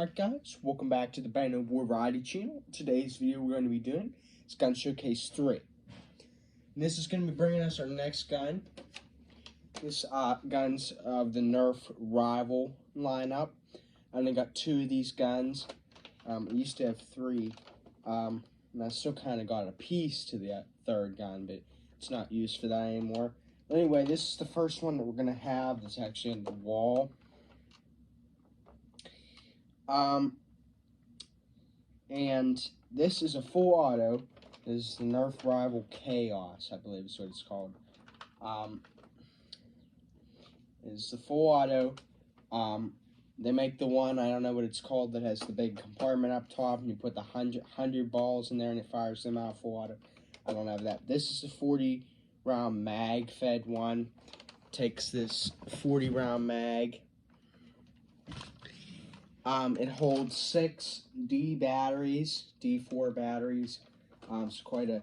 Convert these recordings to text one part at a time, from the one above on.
Alright guys, welcome back to the Bano War Variety channel. Today's video we're going to be doing is Gun Showcase 3. And this is going to be bringing us our next gun. This gun's of the Nerf Rival lineup. I only got 2 of these guns. I used to have 3. And I still kind of got a piece to the third gun, but it's not used for that anymore. But anyway, this is the first one that we're going to have that's actually on the wall. And this is a full auto. This is the Nerf Rival Chaos, I believe is what it's called. It's the full auto. They make the one, I don't know what it's called, that has the big compartment up top, and you put the 100 balls in there, and it fires them out full auto. I don't have that. This is a 40-round mag-fed one. Takes this 40-round mag. It holds 6 D4 batteries. It's quite a,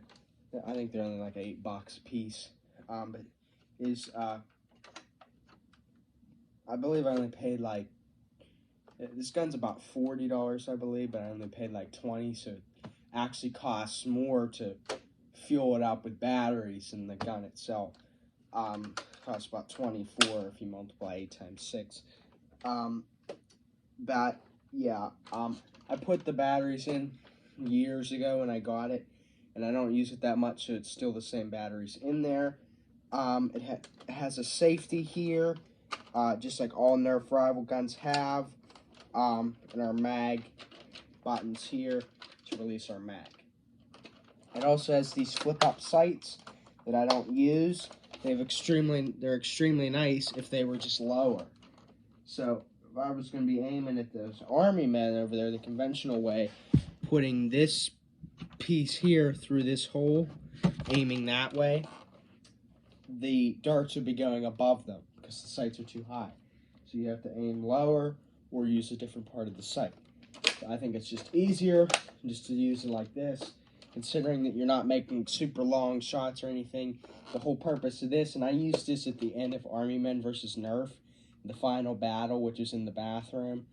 I think they're only like $8 a piece. But is, I believe I only paid like, this gun's about $40, I believe, but I only paid like $20, so it actually costs more to fuel it up with batteries than the gun itself. Costs about $24 if you multiply 8 times 6. But yeah, I put the batteries in years ago when I got it, and I don't use it that much, so it's still the same batteries in there. It has a safety here, just like all Nerf Rival guns have, and our mag buttons here to release our mag. It also has these flip-up sights that I don't use. They're extremely nice if they were just lower. So if I was going to be aiming at those army men over there the conventional way, putting this piece here through this hole, aiming that way, the darts would be going above them because the sights are too high. So you have to aim lower or use a different part of the sight. So I think it's just easier just to use it like this, considering that you're not making super long shots or anything. The whole purpose of this, and I used this at the end of Army Men vs. Nerf, the final battle, which is in the bathroom.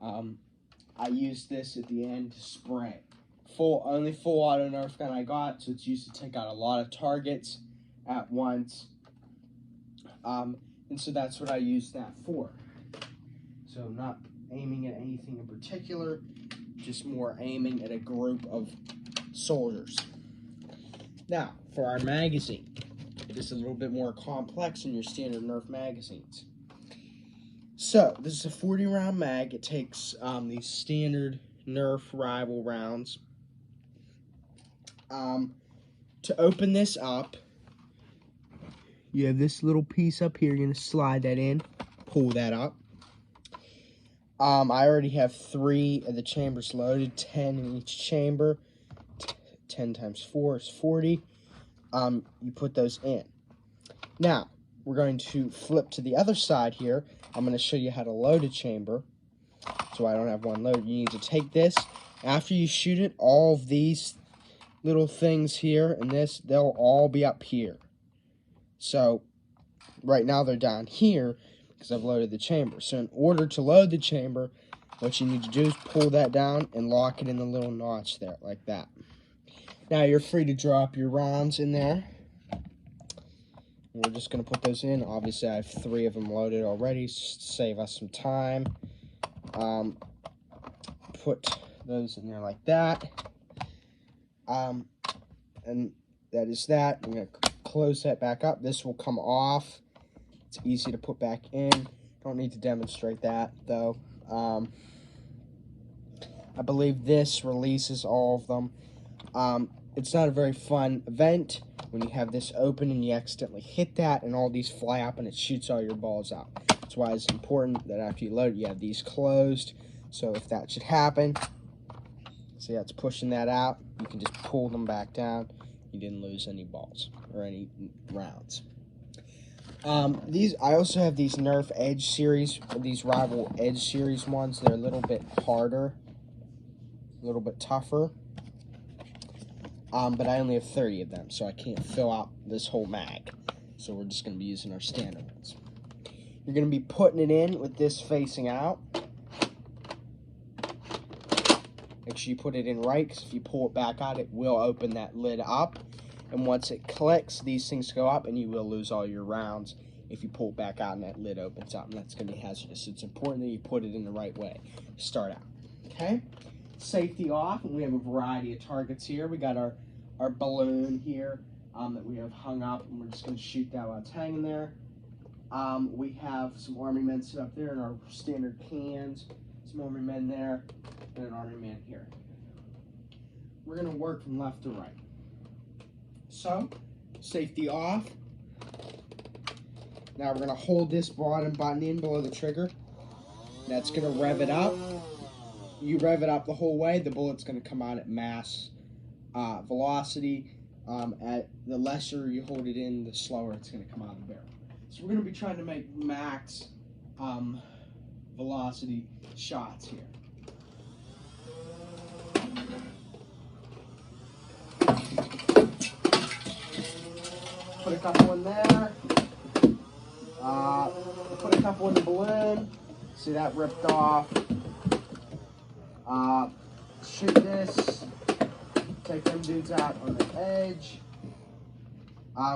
I used this at the end to spray. Only full auto Nerf gun I got, so it's used to take out a lot of targets at once. And so that's what I used that for. So not aiming at anything in particular, just more aiming at a group of soldiers. Now, for our magazine, it is a little bit more complex than your standard Nerf magazines. So, this is a 40-round mag. It takes these standard Nerf Rival rounds. To open this up, you have this little piece up here. You're going to slide that in, pull that up. I already have 3 of the chambers loaded, 10 in each chamber. 10 times 4 is 40. You put those in. Now, we're going to flip to the other side here. I'm going to show you how to load a chamber. So I don't have one loaded. You need to take this. After you shoot it, all of these little things here and this, they'll all be up here. So right now they're down here because I've loaded the chamber. So in order to load the chamber, what you need to do is pull that down and lock it in the little notch there, like that. Now you're free to drop your rounds in there. We're just going to put those in. Obviously, I have 3 of them loaded already, just to save us some time. Put those in there like that. And that is that. I'm going to close that back up. This will come off. It's easy to put back in. Don't need to demonstrate that, though. I believe this releases all of them. It's not a very fun event when you have this open and you accidentally hit that and all these fly up and it shoots all your balls out. That's why it's important that after you load it, you have these closed. So if that should happen, see how it's pushing that out, you can just pull them back down. You didn't lose any balls or any rounds. I also have these Nerf Edge series, these Rival Edge series ones. They're a little bit harder, a little bit tougher. But I only have 30 of them, so I can't fill out this whole mag. So we're just going to be using our standard ones. You're going to be putting it in with this facing out. Make sure you put it in right, because if you pull it back out, it will open that lid up. And once it clicks, these things go up, and you will lose all your rounds if you pull it back out and that lid opens up, and that's going to be hazardous. So it's important that you put it in the right way to start out. Okay? Safety off, and we have a variety of targets here. We got our balloon here that we have hung up, and we're just going to shoot that while it's hanging there. We have some Army men set up there in our standard cans, some Army men there, and an Army man here. We're going to work from left to right. So, safety off. Now we're going to hold this bottom button in below the trigger. That's going to rev it up. You rev it up the whole way, the bullet's going to come out at mass velocity. At the lesser you hold it in, the slower it's going to come out of the barrel. So we're going to be trying to make max velocity shots here. Put a couple in there. Put a couple in the balloon. See that ripped off. Shoot this. Take them dudes out on the edge.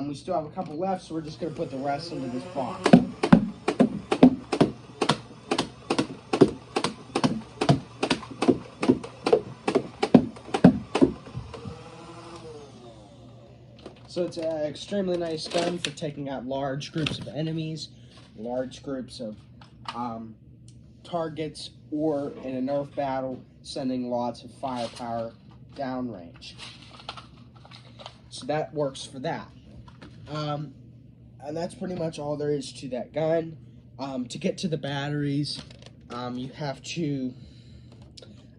We still have a couple left, so we're just going to put the rest into this box. So it's an extremely nice gun for taking out large groups of enemies, large groups of targets, or in a Nerf battle, sending lots of firepower downrange. So that works for that. And that's pretty much all there is to that gun. To get to the batteries, you have to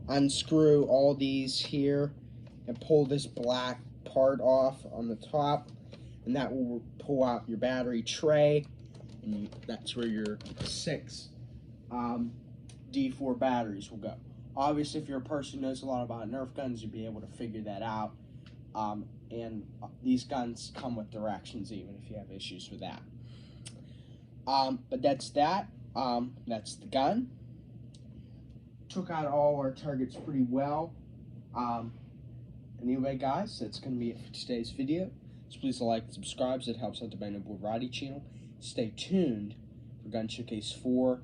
unscrew all these here and pull this black part off on the top, and that will pull out your battery tray, and that's where your 6 D4 batteries will go. Obviously, if you're a person who knows a lot about Nerf guns, you'll be able to figure that out. And these guns come with directions even if you have issues with that. But that's that. That's the gun. Took out all our targets pretty well. Anyway, guys, that's going to be it for today's video. So please like and subscribe, so it helps out the Bannonboard Variety channel. Stay tuned for Gun Showcase 4.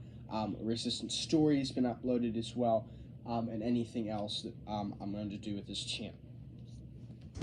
Resistance Story has been uploaded as well, and anything else that I'm going to do with this channel.